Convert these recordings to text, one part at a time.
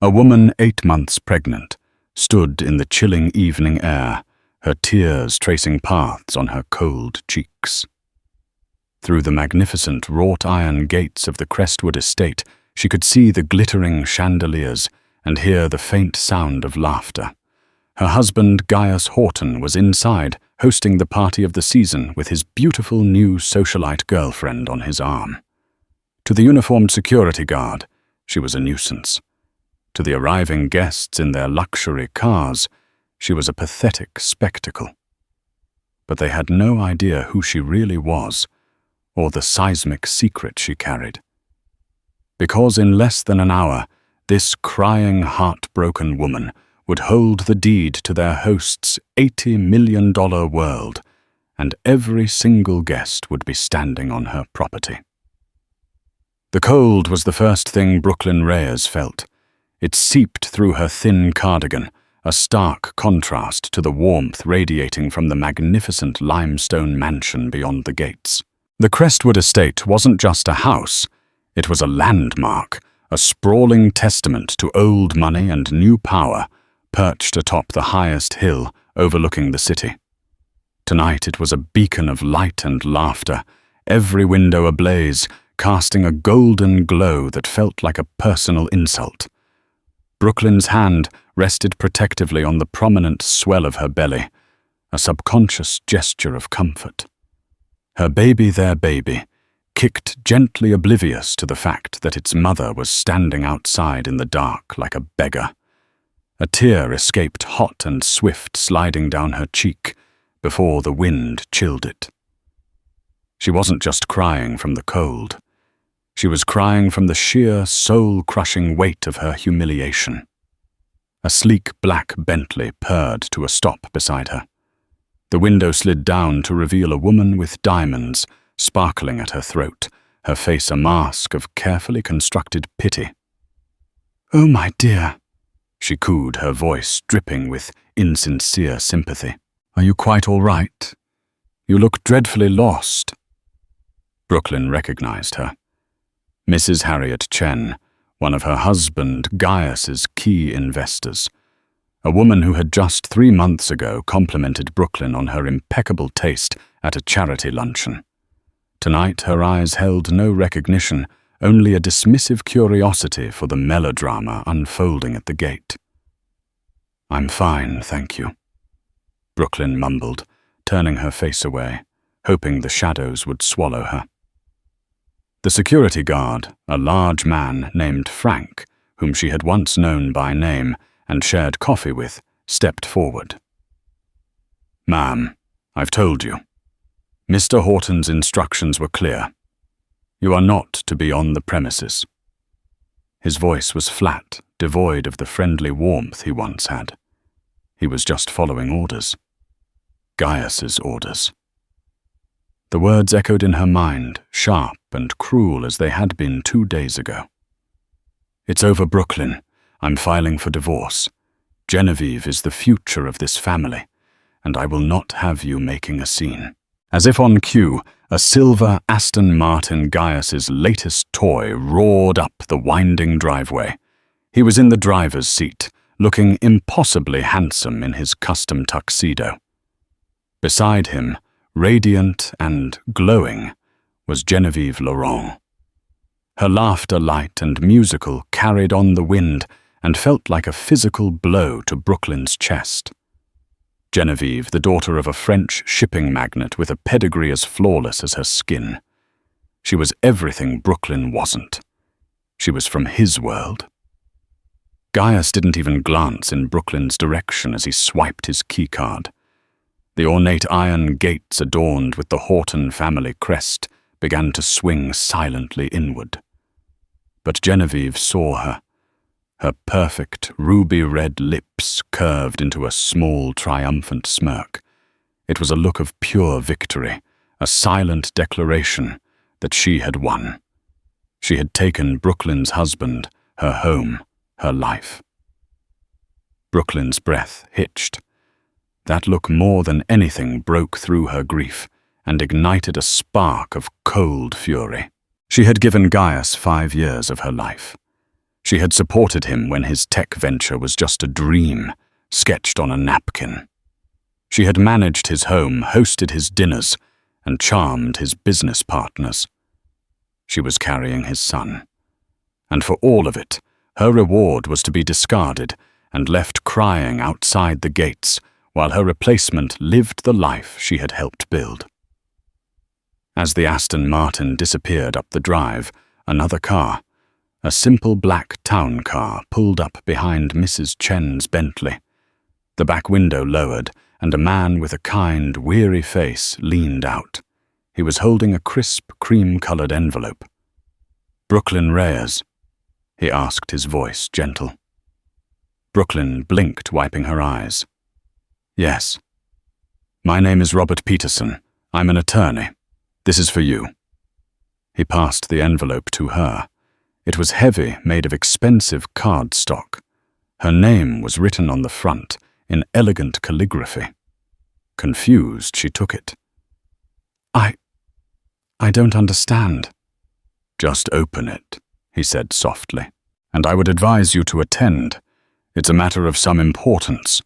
A woman 8 months pregnant stood in the chilling evening air, her tears tracing paths on her cold cheeks. Through the magnificent wrought-iron gates of the Crestwood estate, she could see the glittering chandeliers and hear the faint sound of laughter. Her husband, Gaius Horton, was inside, hosting the party of the season with his beautiful new socialite girlfriend on his arm. To the uniformed security guard, she was a nuisance. To the arriving guests in their luxury cars, she was a pathetic spectacle. But they had no idea who she really was, or the seismic secret she carried. Because in less than an hour, this crying, heartbroken woman would hold the deed to their host's $80 million world, and every single guest would be standing on her property. The cold was the first thing Brooklyn Reyes felt. It seeped through her thin cardigan, a stark contrast to the warmth radiating from the magnificent limestone mansion beyond the gates. The Crestwood estate wasn't just a house, it was a landmark, a sprawling testament to old money and new power, perched atop the highest hill overlooking the city. Tonight it was a beacon of light and laughter, every window ablaze, casting a golden glow that felt like a personal insult. Brooklyn's hand rested protectively on the prominent swell of her belly, a subconscious gesture of comfort. Her baby, their baby, kicked gently oblivious to the fact that its mother was standing outside in the dark like a beggar. A tear escaped hot and swift, sliding down her cheek before the wind chilled it. She wasn't just crying from the cold. She was crying from the sheer, soul-crushing weight of her humiliation. A sleek black Bentley purred to a stop beside her. The window slid down to reveal a woman with diamonds sparkling at her throat, her face a mask of carefully constructed pity. "Oh, my dear," she cooed, her voice dripping with insincere sympathy. "Are you quite all right? You look dreadfully lost." Brooklyn recognized her. Mrs. Harriet Chen, one of her husband Gaius's key investors. A woman who had just 3 months ago complimented Brooklyn on her impeccable taste at a charity luncheon. Tonight her eyes held no recognition, only a dismissive curiosity for the melodrama unfolding at the gate. "I'm fine, thank you," Brooklyn mumbled, turning her face away, hoping the shadows would swallow her. The security guard, a large man named Frank, whom she had once known by name and shared coffee with, stepped forward. "Ma'am, I've told you. Mr. Horton's instructions were clear. You are not to be on the premises." His voice was flat, devoid of the friendly warmth he once had. He was just following orders. Gaius's orders. The words echoed in her mind, sharp and cruel as they had been 2 days ago. "It's over, Brooklyn. I'm filing for divorce. Genevieve is the future of this family, and I will not have you making a scene." As if on cue, a silver Aston Martin, Gaius's latest toy, roared up the winding driveway. He was in the driver's seat, looking impossibly handsome in his custom tuxedo. Beside him, radiant and glowing, was Genevieve Laurent. Her laughter, light and musical, carried on the wind and felt like a physical blow to Brooklyn's chest. Genevieve, the daughter of a French shipping magnate with a pedigree as flawless as her skin. She was everything Brooklyn wasn't. She was from his world. Gaius didn't even glance in Brooklyn's direction as he swiped his keycard. The ornate iron gates adorned with the Horton family crest began to swing silently inward. But Genevieve saw her. Her perfect, ruby-red lips curved into a small, triumphant smirk. It was a look of pure victory, a silent declaration that she had won. She had taken Brooklyn's husband, her home, her life. Brooklyn's breath hitched. That look more than anything broke through her grief and ignited a spark of cold fury. She had given Gaius 5 years of her life. She had supported him when his tech venture was just a dream, sketched on a napkin. She had managed his home, hosted his dinners, and charmed his business partners. She was carrying his son. And for all of it, her reward was to be discarded and left crying outside the gates while her replacement lived the life she had helped build. As the Aston Martin disappeared up the drive, another car, a simple black town car, pulled up behind Mrs. Chen's Bentley. The back window lowered, and a man with a kind, weary face leaned out. He was holding a crisp, cream-colored envelope. "Brooklyn Reyes?" he asked, his voice gentle. Brooklyn blinked, wiping her eyes. "Yes. My name is Robert Peterson. I'm an attorney. This is for you." He passed the envelope to her. It was heavy, made of expensive cardstock. Her name was written on the front in elegant calligraphy. Confused, she took it. I don't understand." "Just open it," he said softly. "And I would advise you to attend. It's a matter of some importance."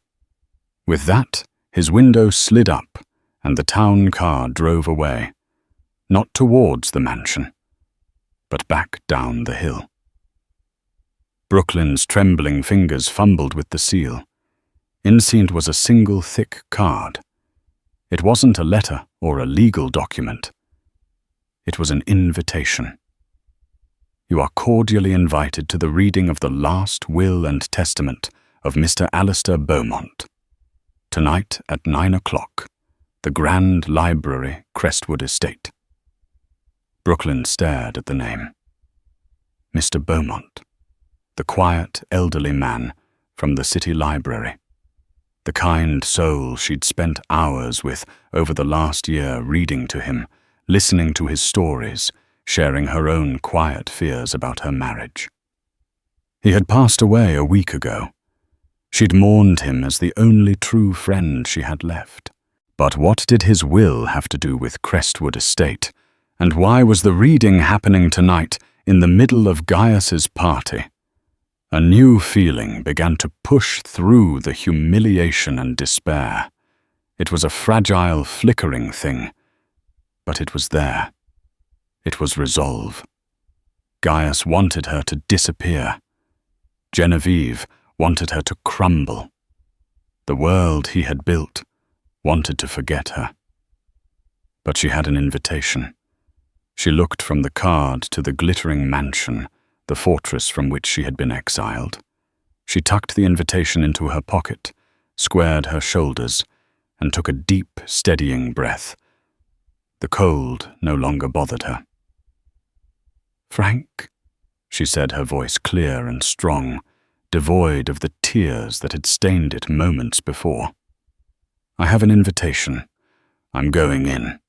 With that, his window slid up, and the town car drove away, not towards the mansion, but back down the hill. Brooklyn's trembling fingers fumbled with the seal. Insealed was a single thick card. It wasn't a letter or a legal document. It was an invitation. "You are cordially invited to the reading of the last will and testament of Mr. Alistair Beaumont. Tonight at 9 o'clock, the Grand Library, Crestwood Estate." Brooklyn stared at the name. Mr. Beaumont, the quiet, elderly man from the city library. The kind soul she'd spent hours with over the last year, reading to him, listening to his stories, sharing her own quiet fears about her marriage. He had passed away a week ago. She'd mourned him as the only true friend she had left. But what did his will have to do with Crestwood Estate? And why was the reading happening tonight in the middle of Gaius's party? A new feeling began to push through the humiliation and despair. It was a fragile, flickering thing, but it was there. It was resolve. Gaius wanted her to disappear. Genevieve wanted her to crumble. The world he had built wanted to forget her. But she had an invitation. She looked from the card to the glittering mansion, the fortress from which she had been exiled. She tucked the invitation into her pocket, squared her shoulders, and took a deep, steadying breath. The cold no longer bothered her. "Frank," she said, her voice clear and strong, devoid of the tears that had stained it moments before. "I have an invitation. I'm going in."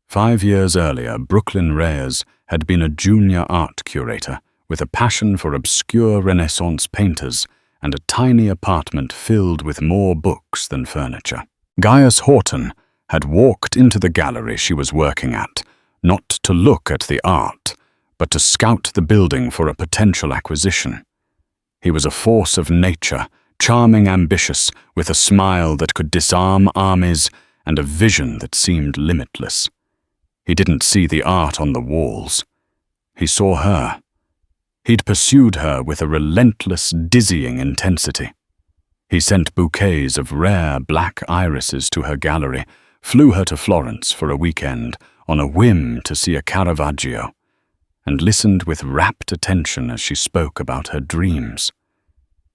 5 years earlier, Brooklyn Reyes had been a junior art curator with a passion for obscure Renaissance painters and a tiny apartment filled with more books than furniture. Gaius Horton had walked into the gallery she was working at, not to look at the art, but to scout the building for a potential acquisition. He was a force of nature, charming, ambitious, with a smile that could disarm armies and a vision that seemed limitless. He didn't see the art on the walls. He saw her. He'd pursued her with a relentless, dizzying intensity. He sent bouquets of rare black irises to her gallery, flew her to Florence for a weekend on a whim to see a Caravaggio, and listened with rapt attention as she spoke about her dreams.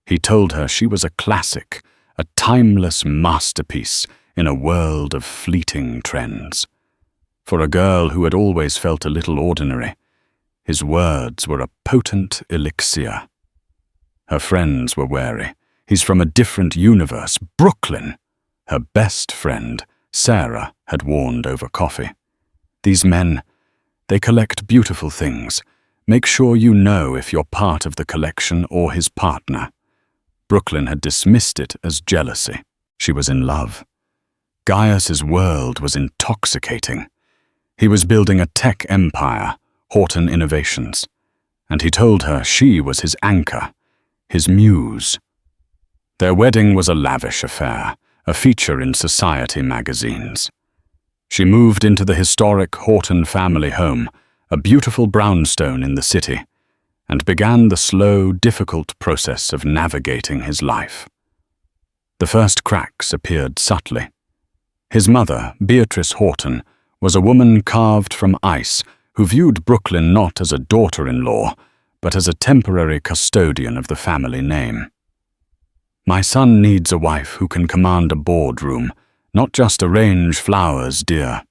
He told her she was a classic, a timeless masterpiece in a world of fleeting trends. For a girl who had always felt a little ordinary, his words were a potent elixir. Her friends were wary. "He's from a different universe, Brooklyn." Her best friend, Sarah, had warned over coffee. "These men, they collect beautiful things. Make sure you know if you're part of the collection or his partner." Brooklyn had dismissed it as jealousy. She was in love. Gaius's world was intoxicating. He was building a tech empire, Horton Innovations. and he told her she was his anchor, his muse. Their wedding was a lavish affair, a feature in society magazines. She moved into the historic Horton family home, a beautiful brownstone in the city, and began the slow, difficult process of navigating his life. The first cracks appeared subtly. His mother, Beatrice Horton, was a woman carved from ice who viewed Brooklyn not as a daughter-in-law, but as a temporary custodian of the family name. "My son needs a wife who can command a boardroom, not just arrange flowers, dear,"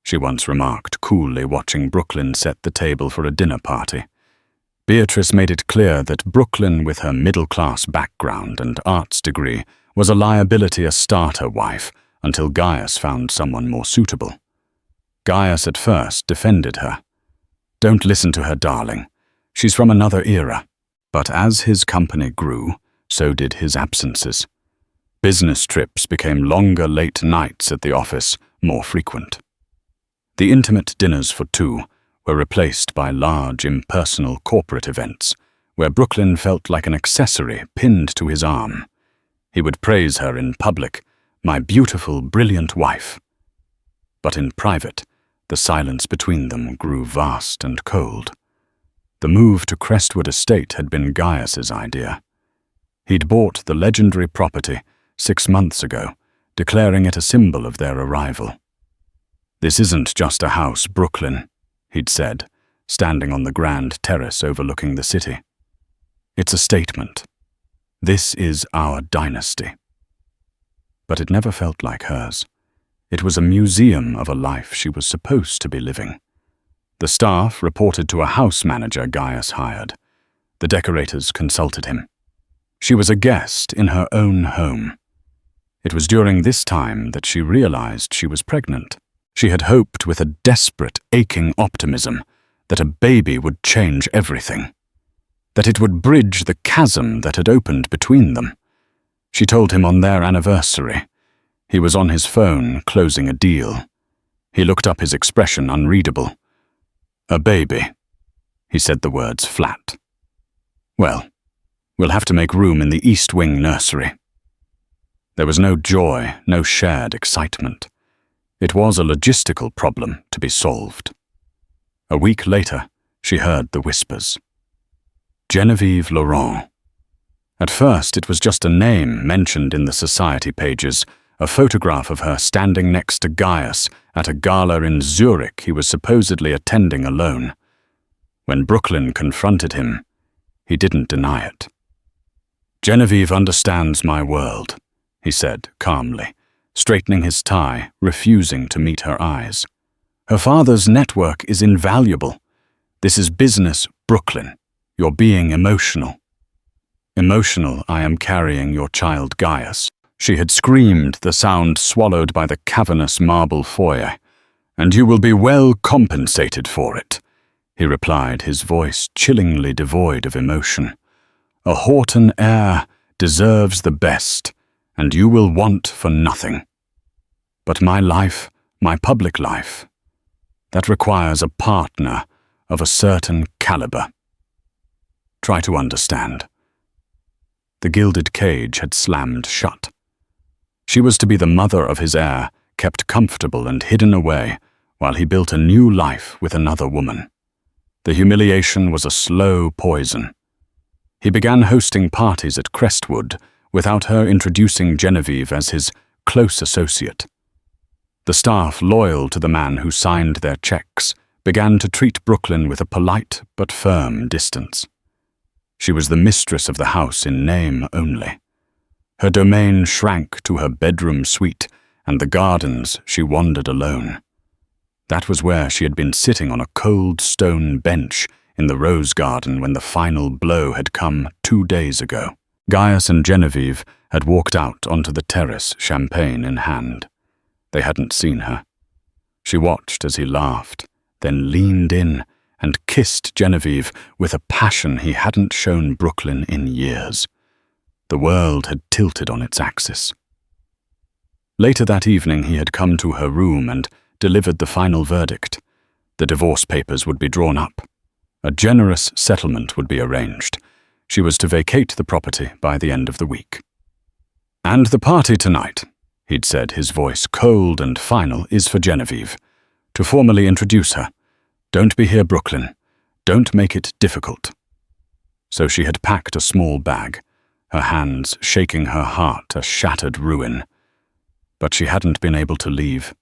she once remarked coolly, watching Brooklyn set the table for a dinner party. Beatrice made it clear that Brooklyn, with her middle-class background and arts degree, was a liability, a starter wife, until Gaius found someone more suitable. Gaius at first defended her. "Don't listen to her, darling. She's from another era." But as his company grew, so did his absences. Business trips became longer late nights at the office, more frequent. The intimate dinners for two were replaced by large, impersonal corporate events, where Brooklyn felt like an accessory pinned to his arm. He would praise her in public, "My beautiful, brilliant wife." But in private, the silence between them grew vast and cold. The move to Crestwood Estate had been Gaius's idea. He'd bought the legendary property 6 months ago, declaring it a symbol of their arrival. "This isn't just a house, Brooklyn," he'd said, standing on the grand terrace overlooking the city. "It's a statement. This is our dynasty." But it never felt like hers. It was a museum of a life she was supposed to be living. The staff reported to a house manager Gaius hired. The decorators consulted him. She was a guest in her own home. It was during this time that she realized she was pregnant. She had hoped with a desperate, aching optimism that a baby would change everything, that it would bridge the chasm that had opened between them. She told him on their anniversary. He was on his phone, closing a deal. He looked up, his expression unreadable. "A baby," he said the words flat. "Well, we'll have to make room in the East Wing nursery." There was no joy, no shared excitement. It was a logistical problem to be solved. A week later, she heard the whispers. Genevieve Laurent. At first, it was just a name mentioned in the society pages, a photograph of her standing next to Gaius at a gala in Zurich he was supposedly attending alone. When Brooklyn confronted him, he didn't deny it. "Genevieve understands my world," he said calmly, straightening his tie, refusing to meet her eyes. "Her father's network is invaluable. This is business, Brooklyn. You're being emotional." "Emotional, I am carrying your child Gaius," she had screamed, the sound swallowed by the cavernous marble foyer. "And you will be well compensated for it," he replied, his voice chillingly devoid of emotion. "A Horton heir deserves the best, and you will want for nothing. But my life, my public life, that requires a partner of a certain caliber. Try to understand." The gilded cage had slammed shut. She was to be the mother of his heir, kept comfortable and hidden away, while he built a new life with another woman. The humiliation was a slow poison. He began hosting parties at Crestwood without her introducing Genevieve as his close associate. The staff, loyal to the man who signed their checks, began to treat Brooklyn with a polite but firm distance. She was the mistress of the house in name only. Her domain shrank to her bedroom suite, and the gardens she wandered alone. That was where she had been sitting on a cold stone bench in the rose garden when the final blow had come 2 days ago. Gaius and Genevieve had walked out onto the terrace, champagne in hand. They hadn't seen her. She watched as he laughed, then leaned in and kissed Genevieve with a passion he hadn't shown Brooklyn in years. The world had tilted on its axis. Later that evening he had come to her room and delivered the final verdict. The divorce papers would be drawn up. A generous settlement would be arranged. She was to vacate the property by the end of the week. "And the party tonight," he'd said, his voice cold and final, "is for Genevieve. To formally introduce her. Don't be here, Brooklyn. Don't make it difficult." So she had packed a small bag, her hands shaking, her heart a shattered ruin. But she hadn't been able to leave.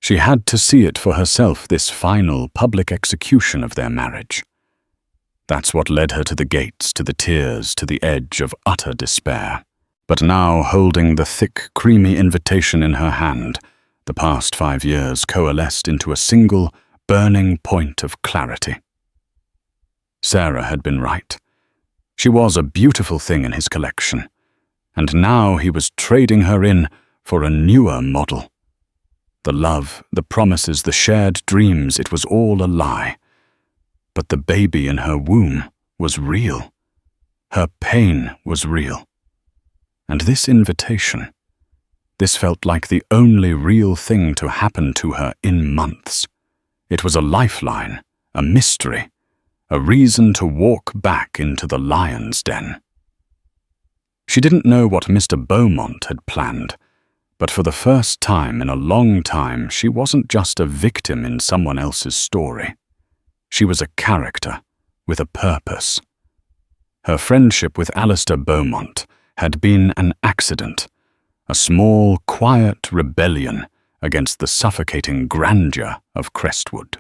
She had to see it for herself, this final public execution of their marriage. That's what led her to the gates, to the tears, to the edge of utter despair. But now, holding the thick, creamy invitation in her hand, the past 5 years coalesced into a single, burning point of clarity. Sarah had been right. She was a beautiful thing in his collection, and now he was trading her in for a newer model. The love, the promises, the shared dreams, it was all a lie. But the baby in her womb was real. Her pain was real. And this invitation, this felt like the only real thing to happen to her in months. It was a lifeline, a mystery, a reason to walk back into the lion's den. She didn't know what Mr. Beaumont had planned, but for the first time in a long time, she wasn't just a victim in someone else's story. She was a character with a purpose. Her friendship with Alistair Beaumont had been an accident, a small, quiet rebellion against the suffocating grandeur of Crestwood.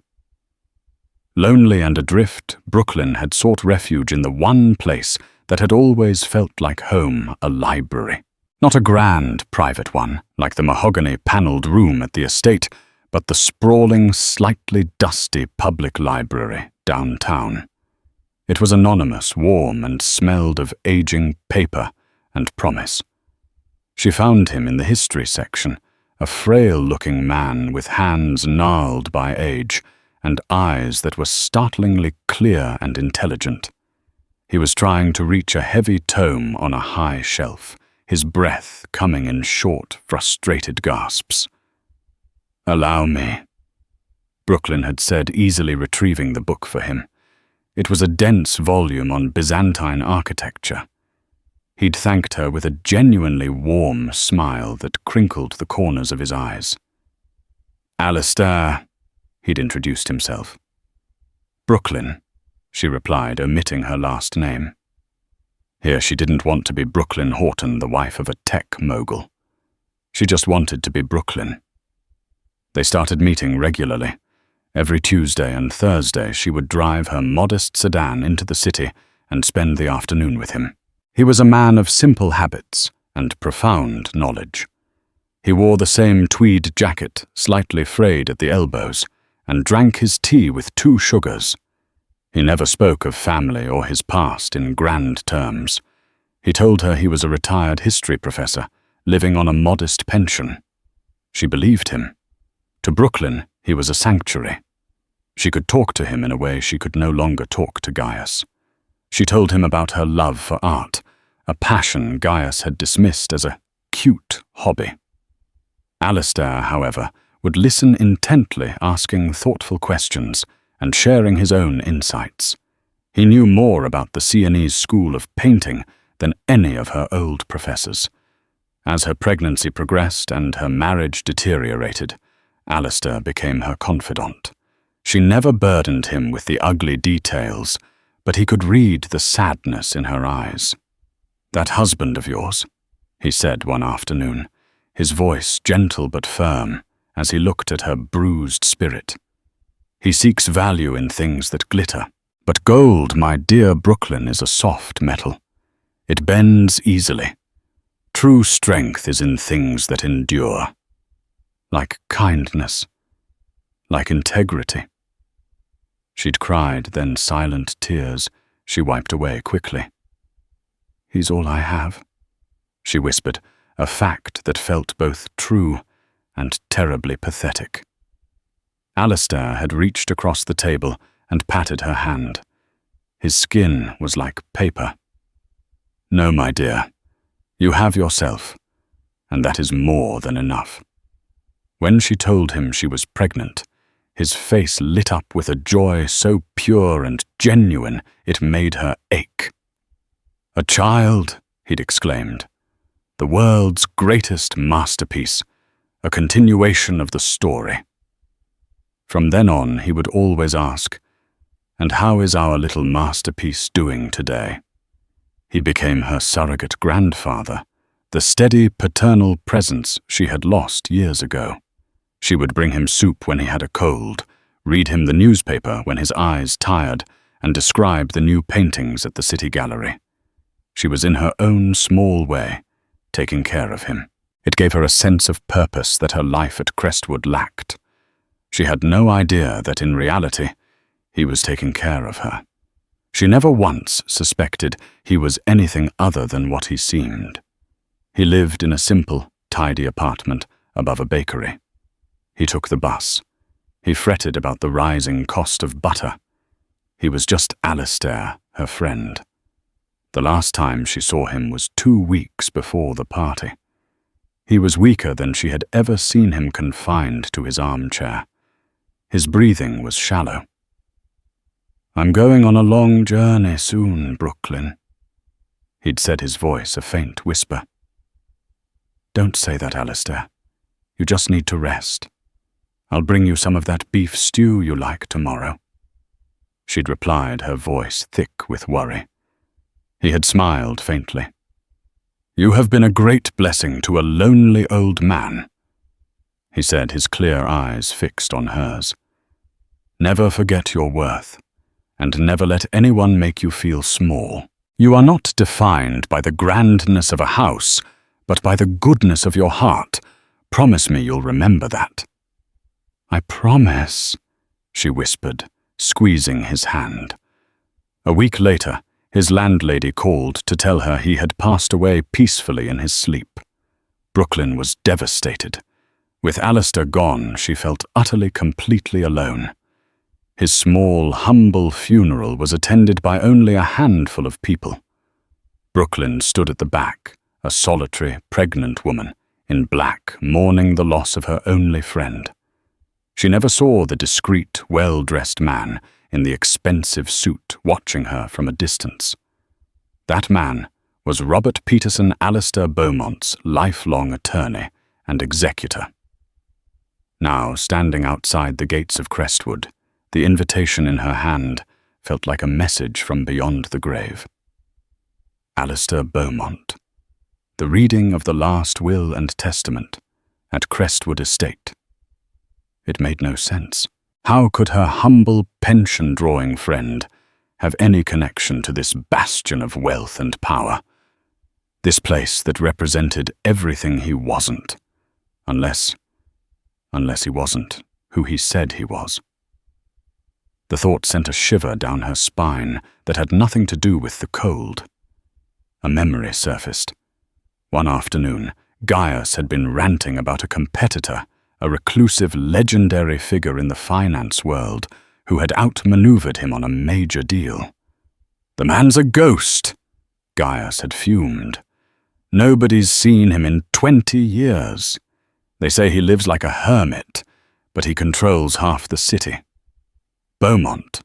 Lonely and adrift, Brooklyn had sought refuge in the one place that had always felt like home, a library. Not a grand, private one, like the mahogany-panelled room at the estate, but the sprawling, slightly dusty public library downtown. It was anonymous, warm, and smelled of aging paper and promise. She found him in the history section, a frail-looking man with hands gnarled by age and eyes that were startlingly clear and intelligent. He was trying to reach a heavy tome on a high shelf, his breath coming in short, frustrated gasps. "Allow me," Brooklyn had said, easily retrieving the book for him. It was a dense volume on Byzantine architecture. He'd thanked her with a genuinely warm smile that crinkled the corners of his eyes. "Alistair," he'd introduced himself. "Brooklyn," she replied, omitting her last name. Here she didn't want to be Brooklyn Horton, the wife of a tech mogul. She just wanted to be Brooklyn. They started meeting regularly. Every Tuesday and Thursday she would drive her modest sedan into the city and spend the afternoon with him. He was a man of simple habits and profound knowledge. He wore the same tweed jacket, slightly frayed at the elbows, and drank his tea with 2 sugars. He never spoke of family or his past in grand terms. He told her he was a retired history professor, living on a modest pension. She believed him. To Brooklyn, he was a sanctuary. She could talk to him in a way she could no longer talk to Gaius. She told him about her love for art, a passion Gaius had dismissed as a cute hobby. Alistair, however, would listen intently, asking thoughtful questions and sharing his own insights. He knew more about the Sienese school of painting than any of her old professors. As her pregnancy progressed and her marriage deteriorated, Alistair became her confidant. She never burdened him with the ugly details, but he could read the sadness in her eyes. "That husband of yours," he said one afternoon, his voice gentle but firm as he looked at her bruised spirit. "He seeks value in things that glitter. But gold, my dear Brooklyn, is a soft metal. It bends easily. True strength is in things that endure. Like kindness. Like integrity." She'd cried, then silent tears she wiped away quickly. "He's all I have," she whispered, a fact that felt both true and terribly pathetic. Alistair had reached across the table and patted her hand. His skin was like paper. "No, my dear, you have yourself, and that is more than enough." When she told him she was pregnant, his face lit up with a joy so pure and genuine it made her ache. "A child," he'd exclaimed. "The world's greatest masterpiece, a continuation of the story." From then on, he would always ask, "And how is our little masterpiece doing today?" He became her surrogate grandfather, the steady paternal presence she had lost years ago. She would bring him soup when he had a cold, read him the newspaper when his eyes tired, and describe the new paintings at the city gallery. She was in her own small way, taking care of him. It gave her a sense of purpose that her life at Crestwood lacked. She had no idea that in reality, he was taking care of her. She never once suspected he was anything other than what he seemed. He lived in a simple, tidy apartment above a bakery. He took the bus. He fretted about the rising cost of butter. He was just Alistair, her friend. The last time she saw him was 2 weeks before the party. He was weaker than she had ever seen him, confined to his armchair. His breathing was shallow. "I'm going on a long journey soon, Brooklyn." He'd said, his voice a faint whisper. "Don't say that, Alistair. You just need to rest. I'll bring you some of that beef stew you like tomorrow." She'd replied, her voice thick with worry. He had smiled faintly. "You have been a great blessing to a lonely old man," he said, his clear eyes fixed on hers. "Never forget your worth, and never let anyone make you feel small. You are not defined by the grandness of a house, but by the goodness of your heart. Promise me you'll remember that." "I promise," she whispered, squeezing his hand. A week later, his landlady called to tell her he had passed away peacefully in his sleep. Brooklyn was devastated. With Alistair gone, she felt utterly, completely alone. His small, humble funeral was attended by only a handful of people. Brooklyn stood at the back, a solitary, pregnant woman, in black, mourning the loss of her only friend. She never saw the discreet, well-dressed man in the expensive suit watching her from a distance. That man was Robert Peterson Alistair Beaumont's lifelong attorney and executor. Now, standing outside the gates of Crestwood, the invitation in her hand felt like a message from beyond the grave. Alistair Beaumont. The reading of the last will and testament at Crestwood Estate. It made no sense. How could her humble pension-drawing friend have any connection to this bastion of wealth and power? This place that represented everything he wasn't, unless he wasn't who he said he was. The thought sent a shiver down her spine that had nothing to do with the cold. A memory surfaced. One afternoon, Gaius had been ranting about a competitor, a reclusive, legendary figure in the finance world who had outmaneuvered him on a major deal. "The man's a ghost," Gaius had fumed. "Nobody's seen him in 20 years. They say he lives like a hermit, but he controls half the city. Beaumont.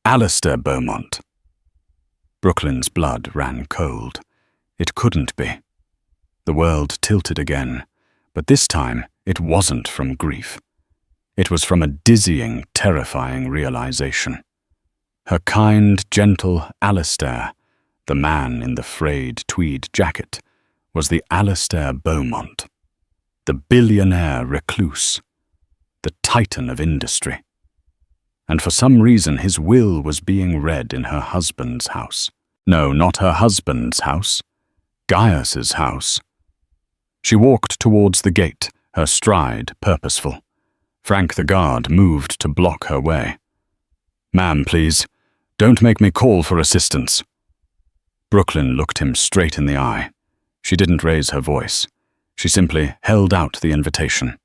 Alistair Beaumont." Brooklyn's blood ran cold. It couldn't be. The world tilted again, but this time it wasn't from grief. It was from a dizzying, terrifying realization. Her kind, gentle Alistair, the man in the frayed tweed jacket, was the Alistair Beaumont, the billionaire recluse, the titan of industry. And for some reason his will was being read in her husband's house. No, not her husband's house. Gaius's house. She walked towards the gate, her stride purposeful. Frank the guard moved to block her way. "Ma'am, please, don't make me call for assistance." Brooklyn looked him straight in the eye. She didn't raise her voice. She simply held out the invitation.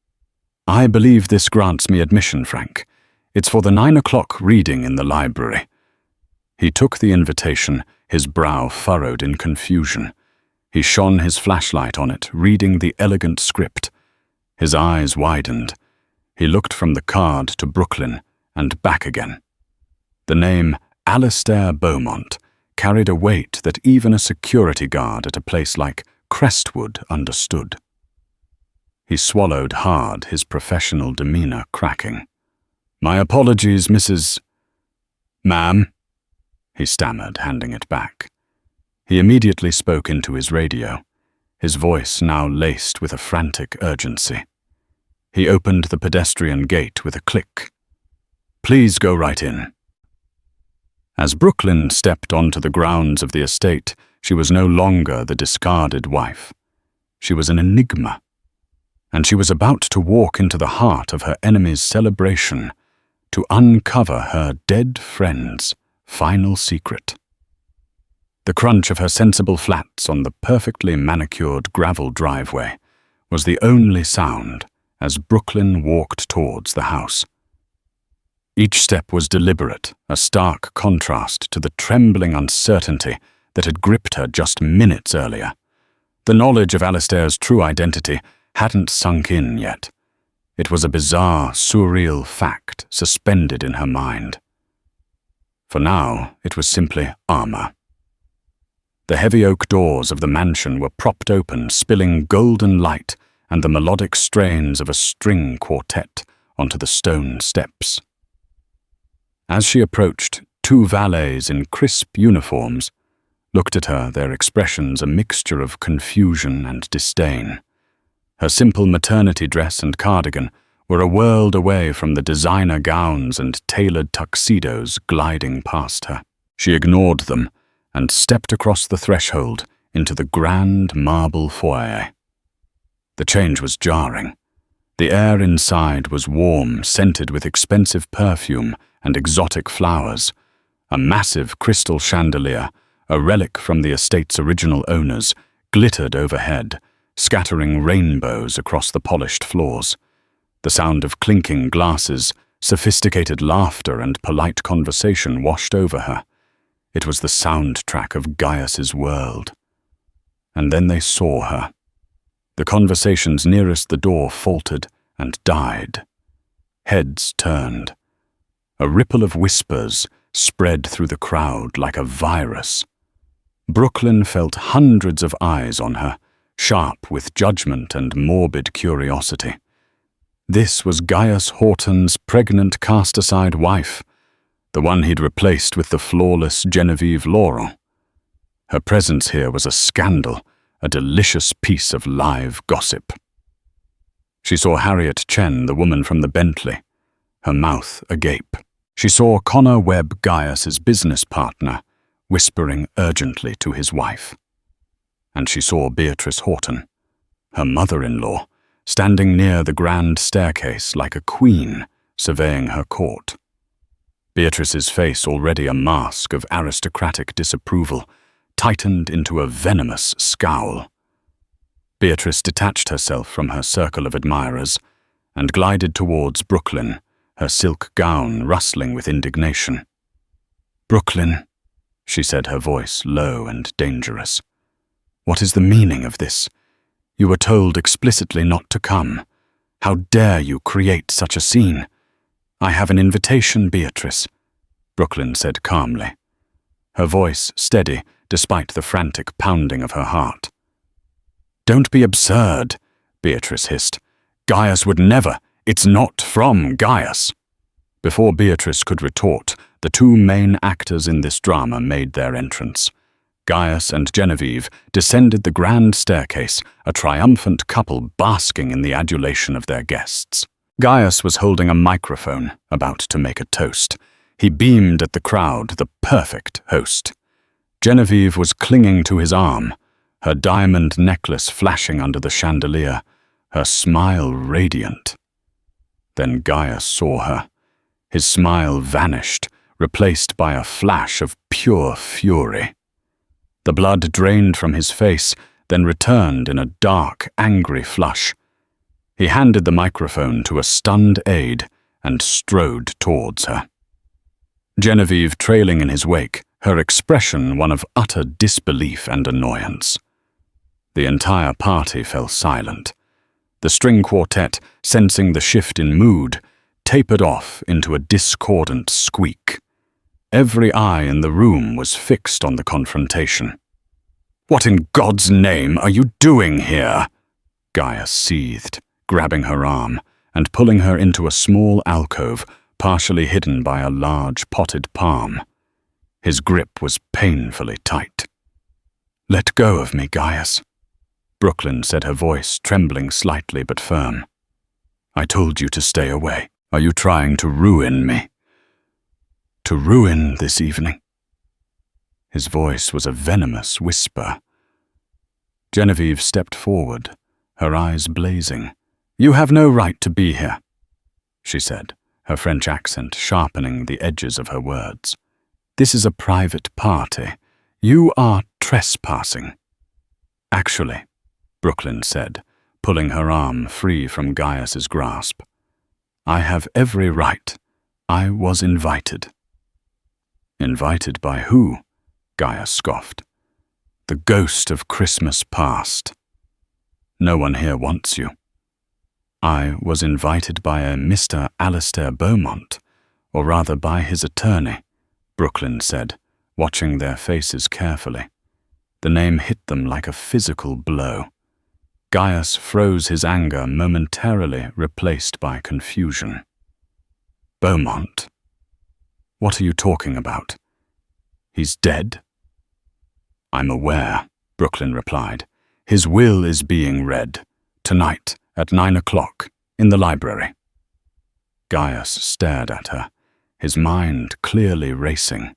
"I believe this grants me admission, Frank. It's for the 9 o'clock reading in the library." He took the invitation, his brow furrowed in confusion. He shone his flashlight on it, reading the elegant script. His eyes widened. He looked from the card to Brooklyn and back again. The name Alistair Beaumont carried a weight that even a security guard at a place like Crestwood understood. He swallowed hard, his professional demeanor cracking. "My apologies, Mrs. Ma'am," he stammered, handing it back. He immediately spoke into his radio, his voice now laced with a frantic urgency. He opened the pedestrian gate with a click. "Please go right in." As Brooklyn stepped onto the grounds of the estate, she was no longer the discarded wife. She was an enigma, and she was about to walk into the heart of her enemy's celebration to uncover her dead friend's final secret. The crunch of her sensible flats on the perfectly manicured gravel driveway was the only sound as Brooklyn walked towards the house. Each step was deliberate, a stark contrast to the trembling uncertainty that had gripped her just minutes earlier. The knowledge of Alistair's true identity hadn't sunk in yet. It was a bizarre, surreal fact suspended in her mind. For now, it was simply armor. The heavy oak doors of the mansion were propped open, spilling golden light and the melodic strains of a string quartet onto the stone steps. As she approached, two valets in crisp uniforms looked at her, their expressions a mixture of confusion and disdain. Her simple maternity dress and cardigan were a world away from the designer gowns and tailored tuxedos gliding past her. She ignored them and stepped across the threshold into the grand marble foyer. The change was jarring. The air inside was warm, scented with expensive perfume and exotic flowers. A massive crystal chandelier, a relic from the estate's original owners, glittered overhead, scattering rainbows across the polished floors. The sound of clinking glasses, sophisticated laughter, and polite conversation washed over her. It was the soundtrack of Gaius's world. And then they saw her. The conversations nearest the door faltered and died. Heads turned. A ripple of whispers spread through the crowd like a virus. Brooklyn felt hundreds of eyes on her, sharp with judgment and morbid curiosity. This was Gaius Horton's pregnant cast-aside wife, the one he'd replaced with the flawless Genevieve Laurel. Her presence here was a scandal, a delicious piece of live gossip. She saw Harriet Chen, the woman from the Bentley, her mouth agape. She saw Connor Webb, Gaius's business partner, whispering urgently to his wife. And she saw Beatrice Horton, her mother-in-law, standing near the grand staircase like a queen surveying her court. Beatrice's face, already a mask of aristocratic disapproval, tightened into a venomous scowl. Beatrice detached herself from her circle of admirers and glided towards Brooklyn, her silk gown rustling with indignation. "Brooklyn," she said, her voice low and dangerous. "What is the meaning of this? You were told explicitly not to come. How dare you create such a scene?" "I have an invitation, Beatrice," Brooklyn said calmly, her voice steady despite the frantic pounding of her heart. "Don't be absurd," Beatrice hissed. "Gaius would never. It's not from Gaius." Before Beatrice could retort, the two main actors in this drama made their entrance. Gaius and Genevieve descended the grand staircase, a triumphant couple basking in the adulation of their guests. Gaius was holding a microphone, about to make a toast. He beamed at the crowd, the perfect host. Genevieve was clinging to his arm, her diamond necklace flashing under the chandelier, her smile radiant. Then Gaius saw her. His smile vanished, replaced by a flash of pure fury. The blood drained from his face, then returned in a dark, angry flush. He handed the microphone to a stunned aide and strode towards her. Genevieve trailing in his wake, her expression one of utter disbelief and annoyance. The entire party fell silent. The string quartet, sensing the shift in mood, tapered off into a discordant squeak. Every eye in the room was fixed on the confrontation. "What in God's name are you doing here?" Gaia seethed, grabbing her arm and pulling her into a small alcove partially hidden by a large potted palm. His grip was painfully tight. "Let go of me, Gaius," Brooklyn said, her voice trembling slightly but firm. "I told you to stay away. Are you trying to ruin me?" "To ruin this evening?" His voice was a venomous whisper. Genevieve stepped forward, her eyes blazing. "You have no right to be here," she said, her French accent sharpening the edges of her words. "This is a private party. You are trespassing." "Actually," Brooklyn said, pulling her arm free from Gaius's grasp, "I have every right. I was invited." "Invited by who?" Gaius scoffed. "The ghost of Christmas past. No one here wants you." "I was invited by a Mr. Alistair Beaumont, or rather by his attorney," Brooklyn said, watching their faces carefully. The name hit them like a physical blow. Gaius froze, his anger momentarily replaced by confusion. "Beaumont? What are you talking about? He's dead?" "I'm aware," Brooklyn replied. "His will is being read, tonight at 9 o'clock, in the library." Gaius stared at her, his mind clearly racing.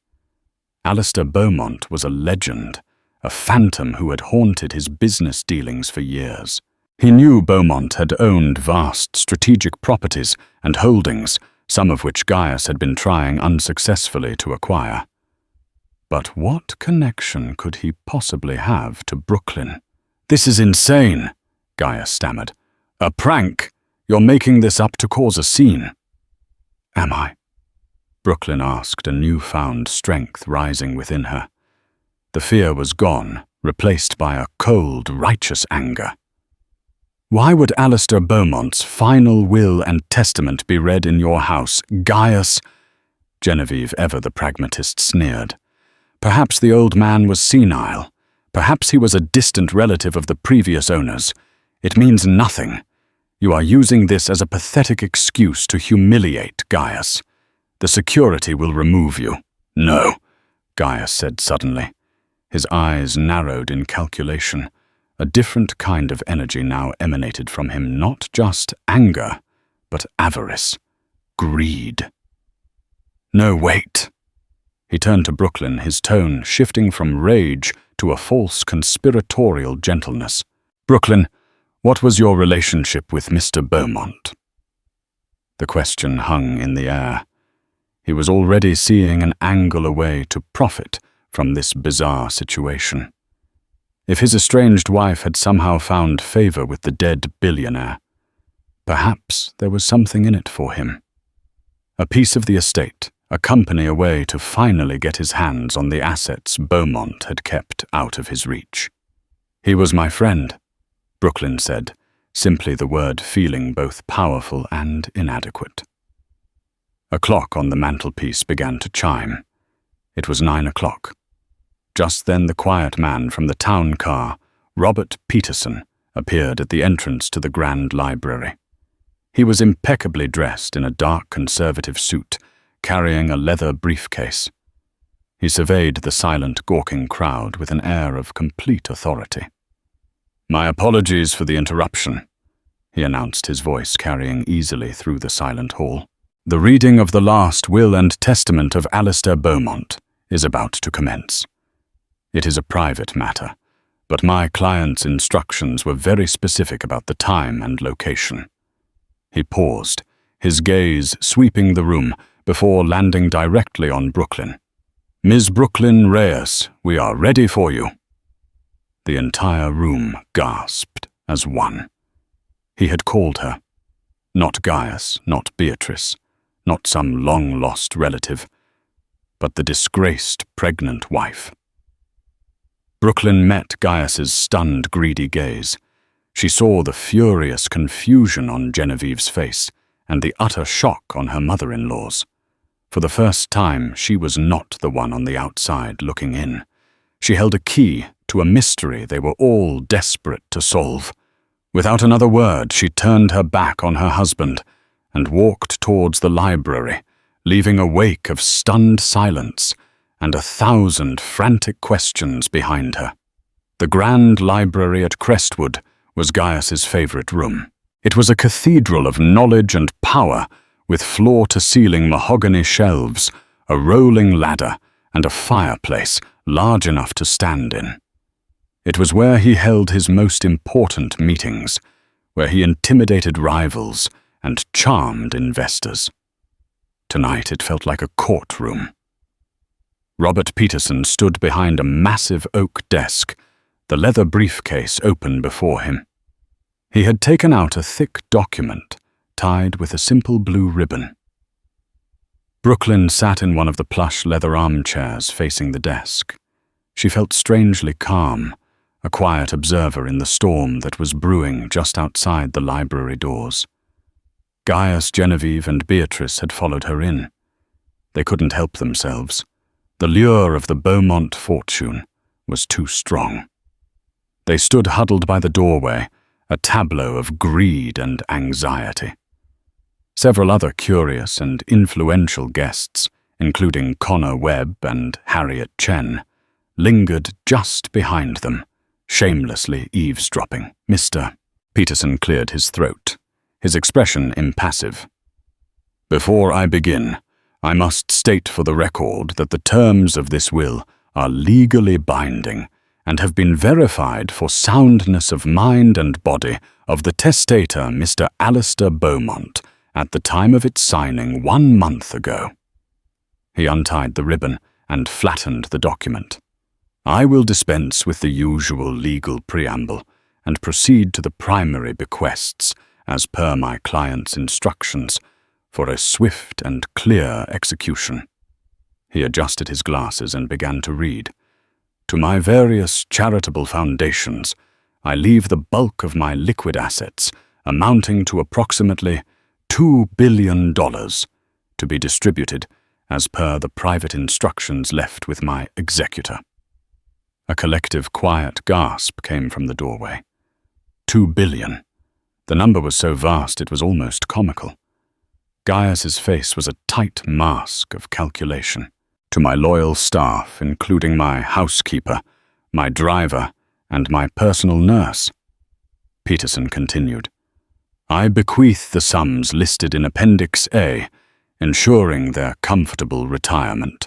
Alistair Beaumont was a legend, a phantom who had haunted his business dealings for years. He knew Beaumont had owned vast strategic properties and holdings, some of which Gaius had been trying unsuccessfully to acquire. But what connection could he possibly have to Brooklyn? "This is insane," Gaius stammered. "A prank? You're making this up to cause a scene." "Am I?" Brooklyn asked, a newfound strength rising within her. The fear was gone, replaced by a cold, righteous anger. "Why would Alistair Beaumont's final will and testament be read in your house, Gaius?" Genevieve, ever the pragmatist, sneered. "Perhaps the old man was senile. Perhaps he was a distant relative of the previous owners. It means nothing. You are using this as a pathetic excuse to humiliate Gaius. The security will remove you." "No," Gaius said suddenly. His eyes narrowed in calculation. A different kind of energy now emanated from him, not just anger, but avarice, greed. "No, wait." He turned to Brooklyn, his tone shifting from rage to a false conspiratorial gentleness. "Brooklyn, what was your relationship with Mr. Beaumont?" The question hung in the air. He was already seeing an angle away to profit from this bizarre situation. If his estranged wife had somehow found favor with the dead billionaire, perhaps there was something in it for him. A piece of the estate, a company away to finally get his hands on the assets Beaumont had kept out of his reach. "He was my friend," Brooklyn said, simply the word feeling both powerful and inadequate. A clock on the mantelpiece began to chime. It was 9 o'clock. Just then the quiet man from the town car, Robert Peterson, appeared at the entrance to the Grand Library. He was impeccably dressed in a dark conservative suit, carrying a leather briefcase. He surveyed the silent, gawking crowd with an air of complete authority. "My apologies for the interruption," he announced, his voice carrying easily through the silent hall. "The reading of the last will and testament of Alistair Beaumont is about to commence. It is a private matter, but my client's instructions were very specific about the time and location." He paused, his gaze sweeping the room before landing directly on Brooklyn. "Ms. Brooklyn Reyes, we are ready for you." The entire room gasped as one. He had called her. Not Gaius, not Beatrice, not some long-lost relative, but the disgraced pregnant wife. Brooklyn met Gaius's stunned, greedy gaze. She saw the furious confusion on Genevieve's face and the utter shock on her mother-in-law's. For the first time, she was not the one on the outside looking in. She held a key to a mystery they were all desperate to solve. Without another word, she turned her back on her husband and walked towards the library, leaving a wake of stunned silence and 1,000 frantic questions behind her. The grand library at Crestwood was Gaius's favorite room. It was a cathedral of knowledge and power, with floor-to-ceiling mahogany shelves, a rolling ladder, and a fireplace large enough to stand in. It was where he held his most important meetings, where he intimidated rivals and charmed investors. Tonight it felt like a courtroom. Robert Peterson stood behind a massive oak desk, the leather briefcase open before him. He had taken out a thick document tied with a simple blue ribbon. Brooklyn sat in one of the plush leather armchairs facing the desk. She felt strangely calm, a quiet observer in the storm that was brewing just outside the library doors. Gaius, Genevieve, and Beatrice had followed her in. They couldn't help themselves. The lure of the Beaumont fortune was too strong. They stood huddled by the doorway, a tableau of greed and anxiety. Several other curious and influential guests, including Connor Webb and Harriet Chen, lingered just behind them, shamelessly eavesdropping. Mr. Peterson cleared his throat, his expression impassive. Before I begin, I must state for the record that the terms of this will are legally binding and have been verified for soundness of mind and body of the testator, Mr. Alistair Beaumont, at the time of its signing 1 month ago. He untied the ribbon and flattened the document. I will dispense with the usual legal preamble and proceed to the primary bequests, as per my client's instructions, for a swift and clear execution. He adjusted his glasses and began to read. To my various charitable foundations, I leave the bulk of my liquid assets, amounting to approximately $2 billion, to be distributed as per the private instructions left with my executor. A collective quiet gasp came from the doorway. 2 billion. The number was so vast it was almost comical. Gaius's face was a tight mask of calculation. To my loyal staff, including my housekeeper, my driver, and my personal nurse. Peterson continued. I bequeath the sums listed in Appendix A, ensuring their comfortable retirement.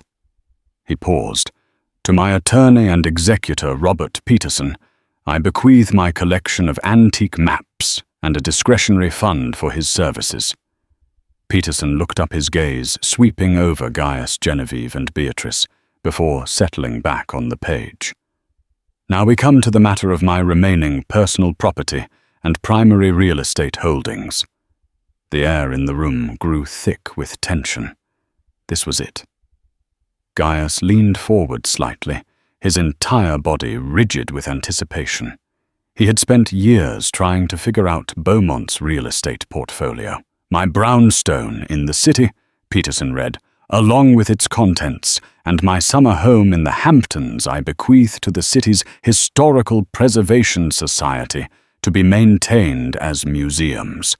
He paused. To my attorney and executor, Robert Peterson, I bequeath my collection of antique maps and a discretionary fund for his services. Peterson looked up his gaze, sweeping over Gaius, Genevieve, and Beatrice, before settling back on the page. Now we come to the matter of my remaining personal property and primary real estate holdings. The air in the room grew thick with tension. This was it. Gaius leaned forward slightly, his entire body rigid with anticipation. He had spent years trying to figure out Beaumont's real estate portfolio. My brownstone in the city, Peterson read, along with its contents, and my summer home in the Hamptons I bequeath to the city's Historical Preservation Society to be maintained as museums.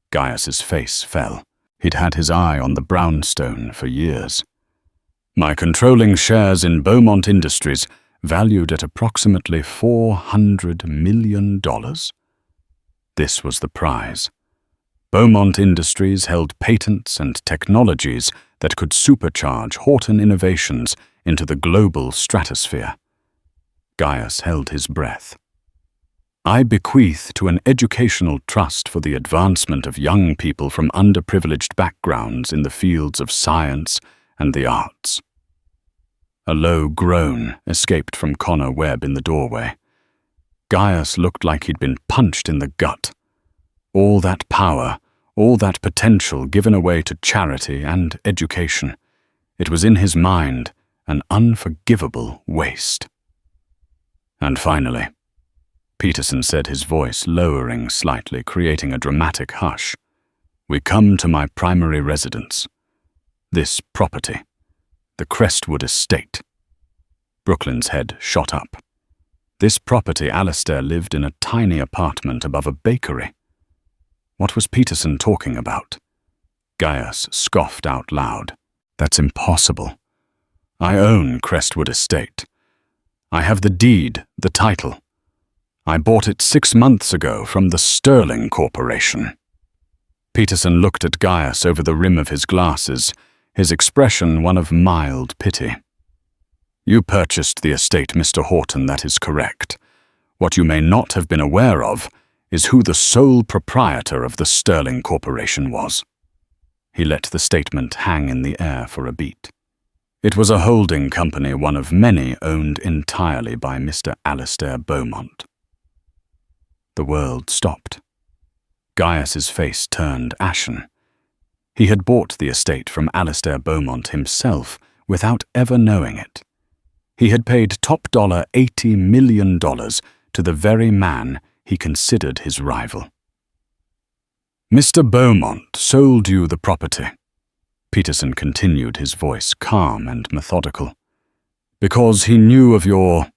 Gaius's face fell. He'd had his eye on the brownstone for years. My controlling shares in Beaumont Industries, valued at approximately $400 million. This was the prize. Beaumont Industries held patents and technologies that could supercharge Horton innovations into the global stratosphere. Gaius held his breath. I bequeath to an educational trust for the advancement of young people from underprivileged backgrounds in the fields of science and the arts. A low groan escaped from Connor Webb in the doorway. Gaius looked like he'd been punched in the gut. All that power, all that potential given away to charity and education. It was in his mind an unforgivable waste. And finally, Peterson said, his voice lowering slightly, creating a dramatic hush. "We come to my primary residence. This property. The Crestwood estate." Brooklyn's head shot up. This property, Alistair lived in a tiny apartment above a bakery. What was Peterson talking about? Gaius scoffed out loud. "That's impossible. I own Crestwood Estate. I have the deed, the title. I bought it 6 months ago from the Sterling Corporation." Peterson looked at Gaius over the rim of his glasses, his expression one of mild pity. "You purchased the estate, Mr. Horton, that is correct. What you may not have been aware of is who the sole proprietor of the Sterling Corporation was." He let the statement hang in the air for a beat. "It was a holding company, one of many owned entirely by Mr. Alistair Beaumont." The world stopped. Gaius's face turned ashen. He had bought the estate from Alistair Beaumont himself without ever knowing it. He had paid top dollar $80 million to the very man he considered his rival. "Mr. Beaumont sold you the property," Peterson continued, his voice calm and methodical, "because he knew of your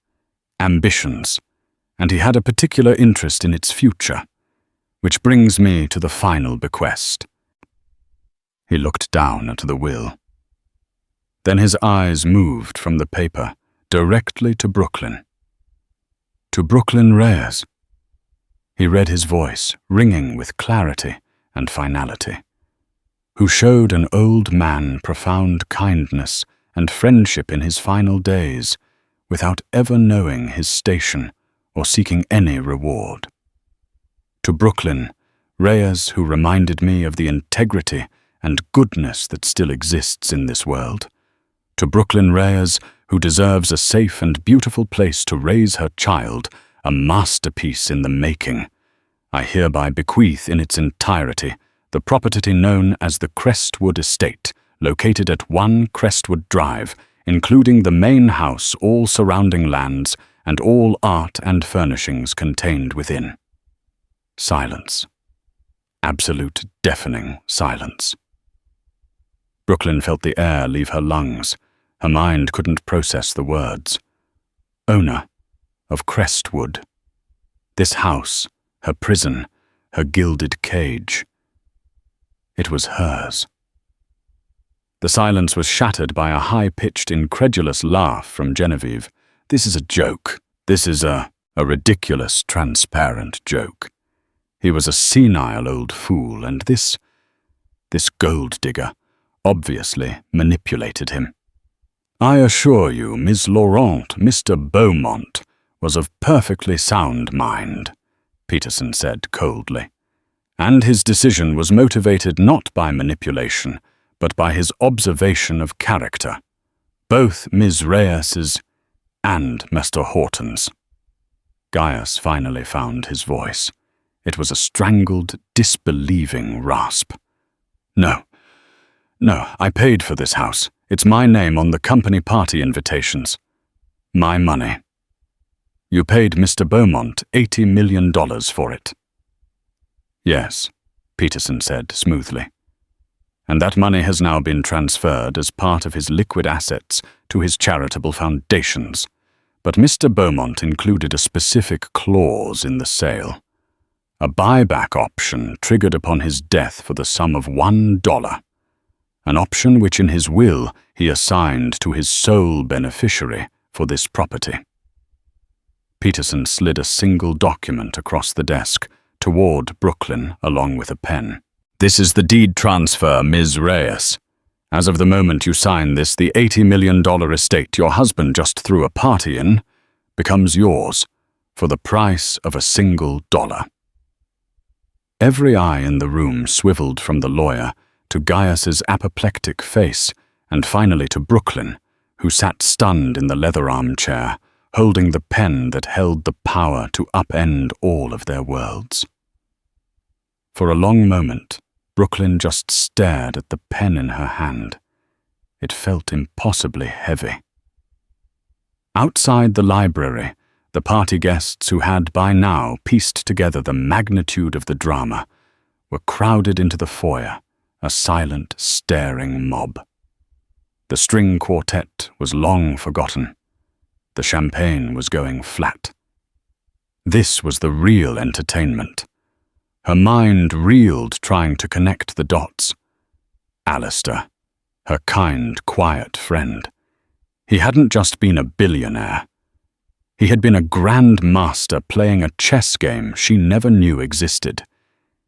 ambitions, and he had a particular interest in its future, which brings me to the final bequest." He looked down at the will. Then his eyes moved from the paper directly to Brooklyn. "To Brooklyn Reyes." He read his voice, ringing with clarity and finality. "Who showed an old man profound kindness and friendship in his final days, without ever knowing his station or seeking any reward. To Brooklyn Reyes, who reminded me of the integrity and goodness that still exists in this world. To Brooklyn Reyes, who deserves a safe and beautiful place to raise her child, a masterpiece in the making. I hereby bequeath in its entirety the property known as the Crestwood Estate, located at 1 Crestwood Drive, including the main house, all surrounding lands, and all art and furnishings contained within." Silence. Absolute, deafening silence. Brooklyn felt the air leave her lungs. Her mind couldn't process the words. Owner of Crestwood. This house, her prison, her gilded cage. It was hers. The silence was shattered by a high-pitched, incredulous laugh from Genevieve. "This is a joke. This is a ridiculous, transparent joke. He was a senile old fool, and this gold digger obviously manipulated him. I assure you, Miss Laurent, Mr. Beaumont was of perfectly sound mind," Peterson said coldly. "And his decision was motivated not by manipulation, but by his observation of character, both Ms. Reyes's and Mr. Horton's." Gaius finally found his voice. It was a strangled, disbelieving rasp. No, I paid for this house. It's my name on the company party invitations. My money. You paid Mr. Beaumont $80 million for it." "Yes," Peterson said smoothly. "And that money has now been transferred as part of his liquid assets to his charitable foundations. But Mr. Beaumont included a specific clause in the sale. A buyback option triggered upon his death for the sum of $1. An option which in his will he assigned to his sole beneficiary for this property." Peterson slid a single document across the desk toward Brooklyn along with a pen. "This is the deed transfer, Ms. Reyes. As of the moment you sign this, the $80 million estate your husband just threw a party in becomes yours for the price of a single $1. Every eye in the room swiveled from the lawyer to Gaius's apoplectic face, and finally to Brooklyn, who sat stunned in the leather armchair, holding the pen that held the power to upend all of their worlds. For a long moment, Brooklyn just stared at the pen in her hand. It felt impossibly heavy. Outside the library, The party guests, who had by now pieced together the magnitude of the drama, were crowded into the foyer, a silent, staring mob. The string quartet was long forgotten. The champagne was going flat. This was the real entertainment. Her mind reeled, trying to connect the dots. Alistair, her kind, quiet friend. He hadn't just been a billionaire. He had been a grand master playing a chess game she never knew existed.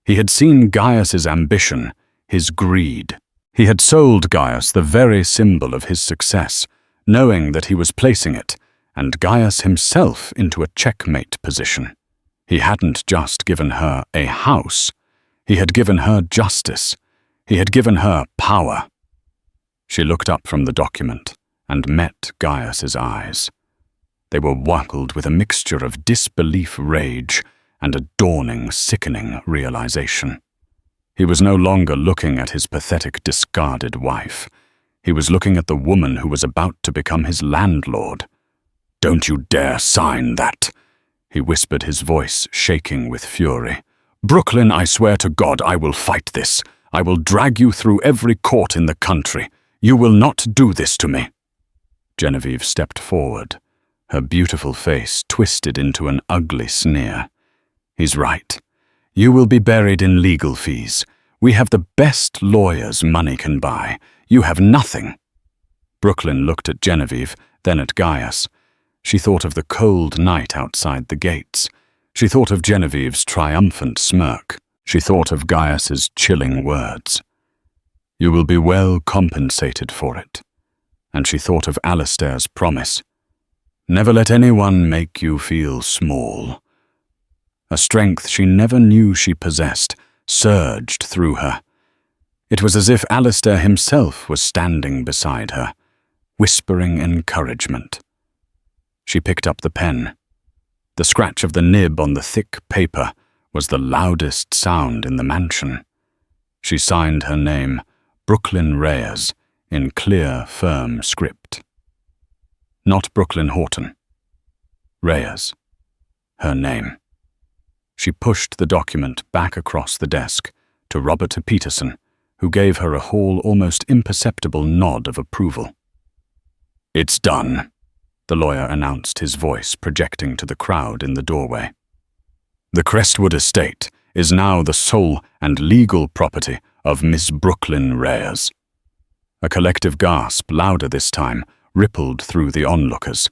He had seen Gaius's ambition, his greed. He had sold Gaius the very symbol of his success, knowing that he was placing it, and Gaius himself, into a checkmate position. He hadn't just given her a house. He had given her justice. He had given her power. She looked up from the document and met Gaius's eyes. They were wackled with a mixture of disbelief, rage, and a dawning, sickening realization. He was no longer looking at his pathetic, discarded wife. He was looking at the woman who was about to become his landlord. "Don't you dare sign that," he whispered, his voice shaking with fury. "Brooklyn, I swear to God I will fight this. I will drag you through every court in the country. You will not do this to me." Genevieve stepped forward, her beautiful face twisted into an ugly sneer. "He's right. You will be buried in legal fees. We have the best lawyers money can buy. You have nothing." Brooklyn looked at Genevieve, then at Gaius. She thought of the cold night outside the gates. She thought of Genevieve's triumphant smirk. She thought of Gaius's chilling words. "You will be well compensated for it." And she thought of Alistair's promise. "Never let anyone make you feel small." A strength she never knew she possessed surged through her. It was as if Alistair himself was standing beside her, whispering encouragement. She picked up the pen. The scratch of the nib on the thick paper was the loudest sound in the mansion. She signed her name, Brooklyn Reyes, in clear, firm script. Not Brooklyn Horton. Reyes. Her name. She pushed the document back across the desk to Robert Peterson, who gave her a whole, almost imperceptible nod of approval. "It's done," the lawyer announced, his voice projecting to the crowd in the doorway. "The Crestwood estate is now the sole and legal property of Miss Brooklyn Reyes." A collective gasp, louder this time, rippled through the onlookers.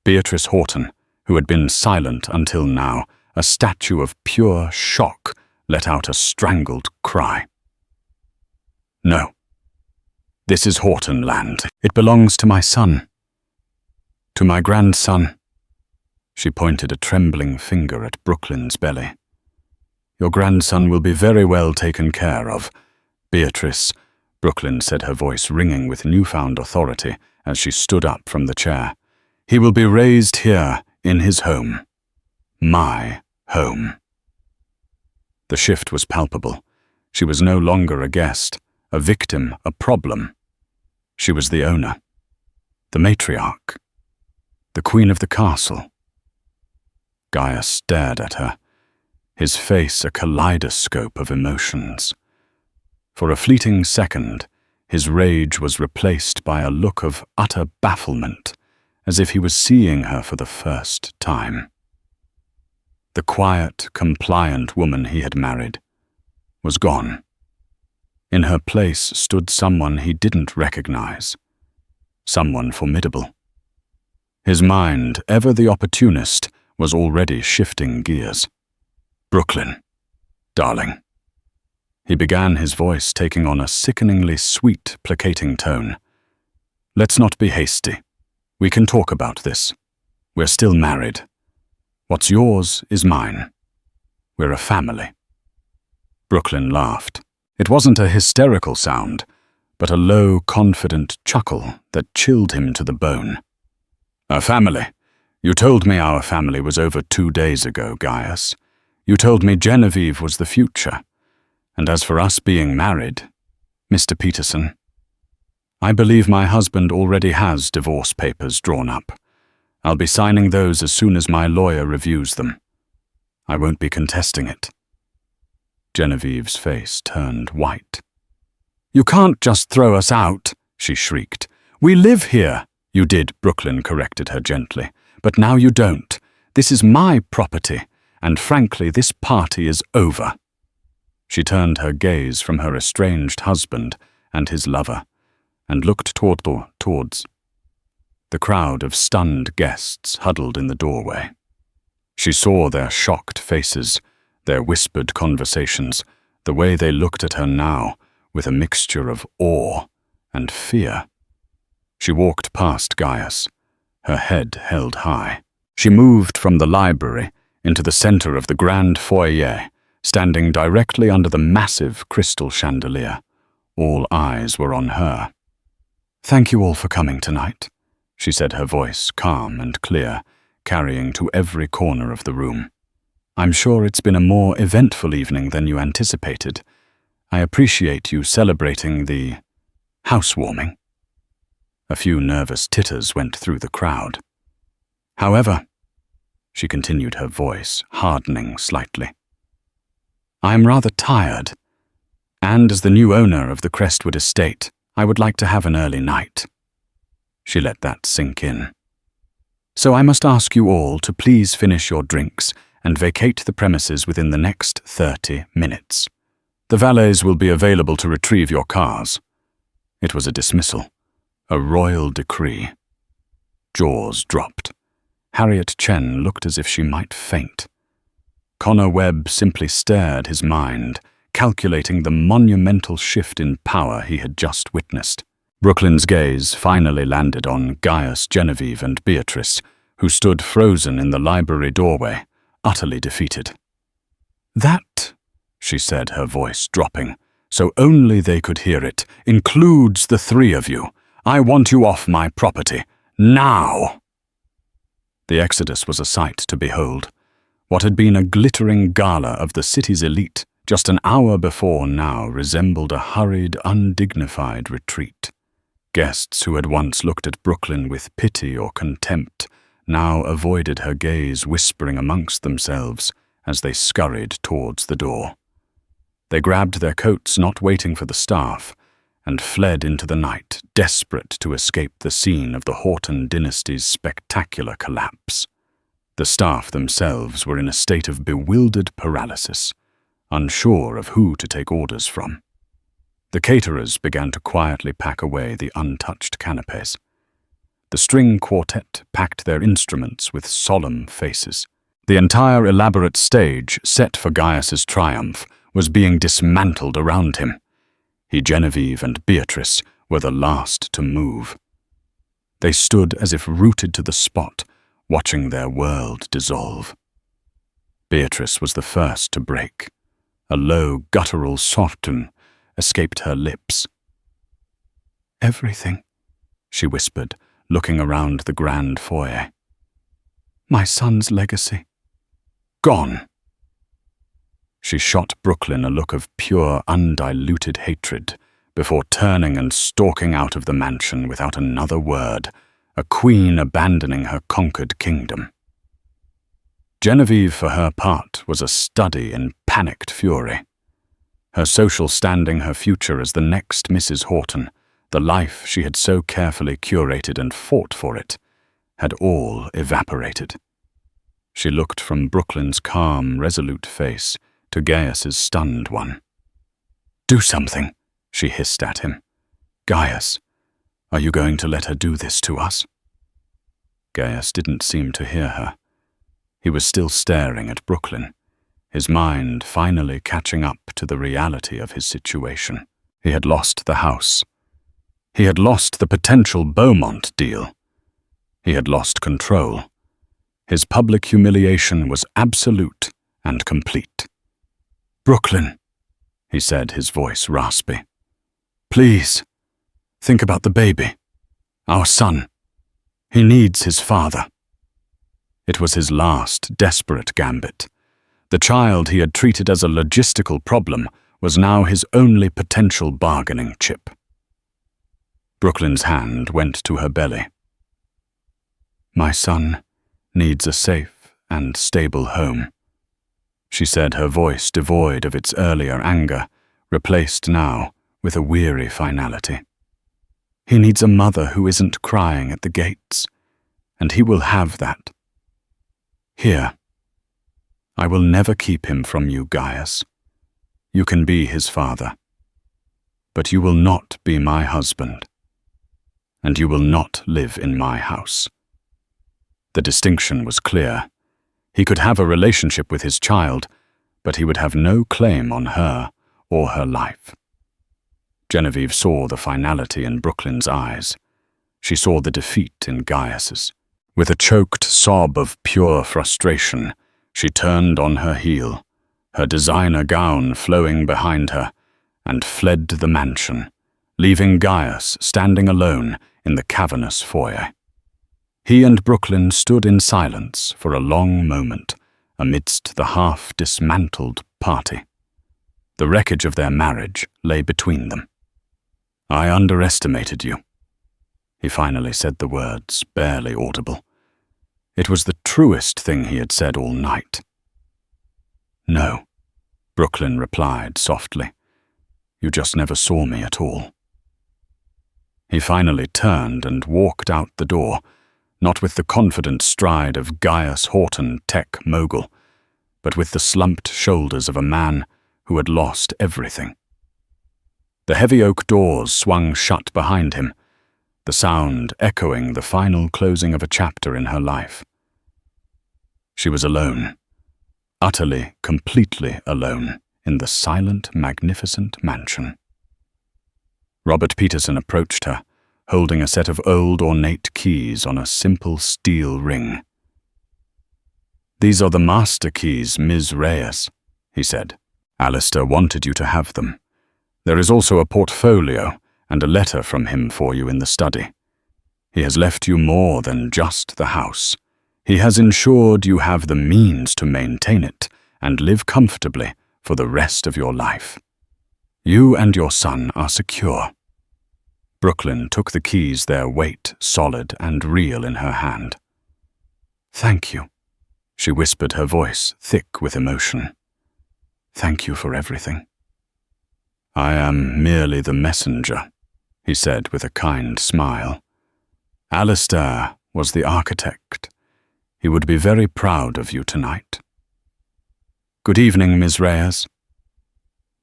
Beatrice Horton, who had been silent until now, a statue of pure shock, let out a strangled cry. "No. This is Horton land. It belongs to my son. To my grandson." She pointed a trembling finger at Brooklyn's belly. "Your grandson will be very well taken care of, Beatrice," Brooklyn said, her voice ringing with newfound authority as she stood up from the chair. "He will be raised here in his home. My home." The shift was palpable. She was no longer a guest, a victim, a problem. She was the owner, the matriarch, the queen of the castle. Gaius stared at her, his face a kaleidoscope of emotions. For a fleeting second, his rage was replaced by a look of utter bafflement, as if he was seeing her for the first time. The quiet, compliant woman he had married was gone. In her place stood someone he didn't recognize, someone formidable. His mind, ever the opportunist, was already shifting gears. "Brooklyn, darling." He began, his voice taking on a sickeningly sweet, placating tone. "Let's not be hasty. We can talk about this. We're still married. What's yours is mine. We're a family." Brooklyn laughed. It wasn't a hysterical sound, but a low, confident chuckle that chilled him to the bone. "A family? You told me our family was over 2 days ago, Gaius. You told me Genevieve was the future. And as for us being married, Mr. Peterson, I believe my husband already has divorce papers drawn up. I'll be signing those as soon as my lawyer reviews them. I won't be contesting it." Genevieve's face turned white. "You can't just throw us out," she shrieked. "We live here." "You did," Brooklyn corrected her gently. "But now you don't. This is my property, and frankly, this party is over." She turned her gaze from her estranged husband and his lover, and looked towards the crowd of stunned guests huddled in the doorway. She saw their shocked faces, their whispered conversations, the way they looked at her now, with a mixture of awe and fear. She walked past Gaius, her head held high. She moved from the library into the center of the grand foyer, standing directly under the massive crystal chandelier. All eyes were on her. "Thank you all for coming tonight," she said, her voice calm and clear, carrying to every corner of the room. "I'm sure it's been a more eventful evening than you anticipated. I appreciate you celebrating the housewarming." A few nervous titters went through the crowd. "However," she continued, her voice hardening slightly, "I'm rather tired, and as the new owner of the Crestwood estate, I would like to have an early night." She let that sink in. "So I must ask you all to please finish your drinks and vacate the premises within the next 30 minutes. The valets will be available to retrieve your cars." It was a dismissal, a royal decree. Jaws dropped. Harriet Chen looked as if she might faint. Connor Webb simply stared his mind, calculating the monumental shift in power he had just witnessed. Brooklyn's gaze finally landed on Gaius, Genevieve, and Beatrice, who stood frozen in the library doorway, utterly defeated. "That," she said, her voice dropping, so only they could hear it, "includes the three of you. I want you off my property. Now!" The exodus was a sight to behold. What had been a glittering gala of the city's elite just an hour before now resembled a hurried, undignified retreat. Guests who had once looked at Brooklyn with pity or contempt now avoided her gaze, whispering amongst themselves as they scurried towards the door. They grabbed their coats, not waiting for the staff, and fled into the night, desperate to escape the scene of the Horton dynasty's spectacular collapse. The staff themselves were in a state of bewildered paralysis, unsure of who to take orders from. The caterers began to quietly pack away the untouched canapes. The string quartet packed their instruments with solemn faces. The entire elaborate stage set for Gaius's triumph was being dismantled around him. He, Genevieve, and Beatrice were the last to move. They stood as if rooted to the spot, watching their world dissolve. Beatrice was the first to break. A low, guttural sortum escaped her lips. "Everything," she whispered, looking around the grand foyer. "My son's legacy. Gone." She shot Brooklyn a look of pure, undiluted hatred before turning and stalking out of the mansion without another word, a queen abandoning her conquered kingdom. Genevieve, for her part, was a study in panicked fury. Her social standing, her future as the next Mrs. Horton, the life she had so carefully curated and fought for it, had all evaporated. She looked from Brooklyn's calm, resolute face to Gaius's stunned one. "Do something," she hissed at him. "Gaius, are you going to let her do this to us?" Gaius didn't seem to hear her. He was still staring at Brooklyn, his mind finally catching up to the reality of his situation. He had lost the house. He had lost the potential Beaumont deal. He had lost control. His public humiliation was absolute and complete. "Brooklyn," he said, his voice raspy. "Please, think about the baby. Our son. He needs his father." It was his last, desperate gambit. The child he had treated as a logistical problem was now his only potential bargaining chip. Brooklyn's hand went to her belly. My son needs a safe and stable home, she said, her voice devoid of its earlier anger, replaced now with a weary finality. He needs a mother who isn't crying at the gates, and he will have that. Here. I will never keep him from you, Gaius. You can be his father. But you will not be my husband, and you will not live in my house. The distinction was clear. He could have a relationship with his child, but he would have no claim on her or her life. Genevieve saw the finality in Brooklyn's eyes. She saw the defeat in Gaius's. With a choked sob of pure frustration, she turned on her heel, her designer gown flowing behind her, and fled the mansion, leaving Gaius standing alone in the cavernous foyer. He and Brooklyn stood in silence for a long moment amidst the half-dismantled party. The wreckage of their marriage lay between them. I underestimated you. He finally said the words, barely audible. It was the truest thing he had said all night. No, Brooklyn replied softly. You just never saw me at all. He finally turned and walked out the door, not with the confident stride of Gaius Horton, tech mogul, but with the slumped shoulders of a man who had lost everything. The heavy oak doors swung shut behind him, the sound echoing the final closing of a chapter in her life. She was alone, utterly, completely alone, in the silent, magnificent mansion. Robert Peterson approached her, holding a set of old, ornate keys on a simple steel ring. These are the master keys, Ms. Reyes, he said. Alistair wanted you to have them. There is also a portfolio and a letter from him for you in the study. He has left you more than just the house. He has ensured you have the means to maintain it and live comfortably for the rest of your life. You and your son are secure. Brooklyn took the keys, their weight solid and real in her hand. Thank you, she whispered, her voice thick with emotion. Thank you for everything. I am merely the messenger, he said with a kind smile. Alistair was the architect. He would be very proud of you tonight. Good evening, Ms. Reyes.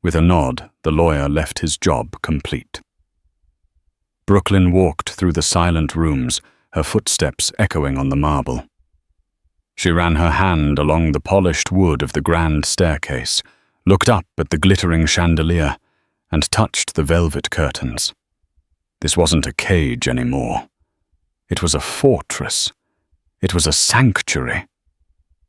With a nod, the lawyer left his job complete. Brooklyn walked through the silent rooms, her footsteps echoing on the marble. She ran her hand along the polished wood of the grand staircase, looked up at the glittering chandelier, and touched the velvet curtains. This wasn't a cage anymore. It was a fortress. It was a sanctuary.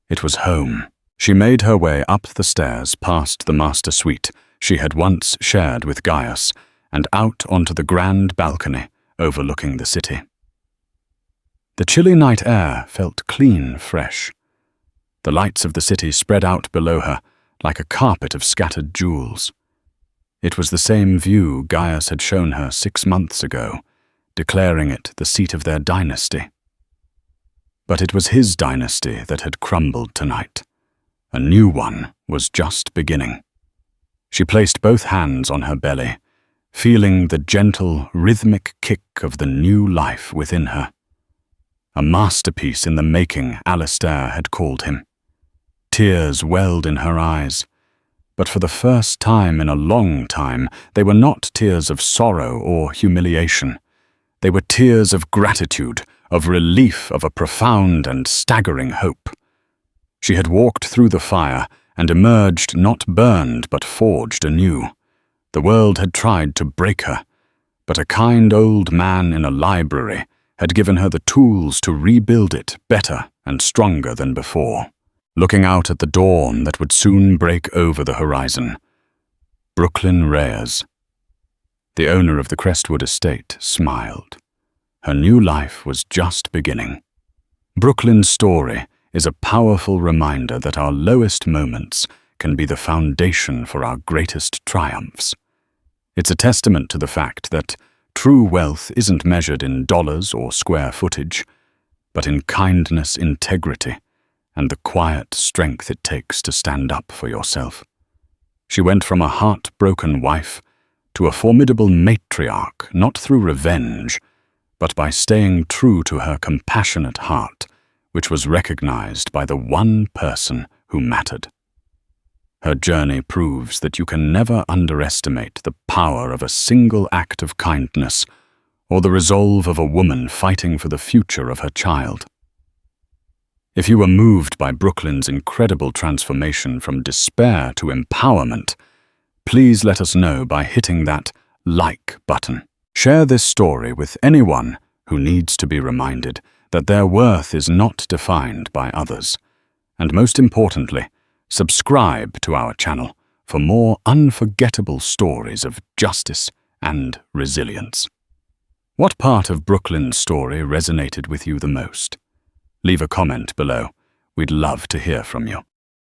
It was home. She made her way up the stairs past the master suite she had once shared with Gaius and out onto the grand balcony overlooking the city. The chilly night air felt clean, fresh. The lights of the city spread out below her like a carpet of scattered jewels. It was the same view Gaius had shown her 6 months ago, declaring it the seat of their dynasty. But it was his dynasty that had crumbled tonight. A new one was just beginning. She placed both hands on her belly, feeling the gentle, rhythmic kick of the new life within her. A masterpiece in the making, Alistair had called him. Tears welled in her eyes, but for the first time in a long time, they were not tears of sorrow or humiliation. They were tears of gratitude, of relief, of a profound and staggering hope. She had walked through the fire and emerged not burned but forged anew. The world had tried to break her, but a kind old man in a library had given her the tools to rebuild it better and stronger than before. Looking out at the dawn that would soon break over the horizon, Brooklyn Reyes, the owner of the Crestwood estate, smiled. Her new life was just beginning. Brooklyn's story is a powerful reminder that our lowest moments can be the foundation for our greatest triumphs. It's a testament to the fact that true wealth isn't measured in dollars or square footage, but in kindness, integrity, and the quiet strength it takes to stand up for yourself. She went from a heartbroken wife to a formidable matriarch, not through revenge, but by staying true to her compassionate heart, which was recognized by the one person who mattered. Her journey proves that you can never underestimate the power of a single act of kindness or the resolve of a woman fighting for the future of her child. If you were moved by Brooklyn's incredible transformation from despair to empowerment, please let us know by hitting that like button. Share this story with anyone who needs to be reminded that their worth is not defined by others. And most importantly, subscribe to our channel for more unforgettable stories of justice and resilience. What part of Brooklyn's story resonated with you the most? Leave a comment below. We'd love to hear from you.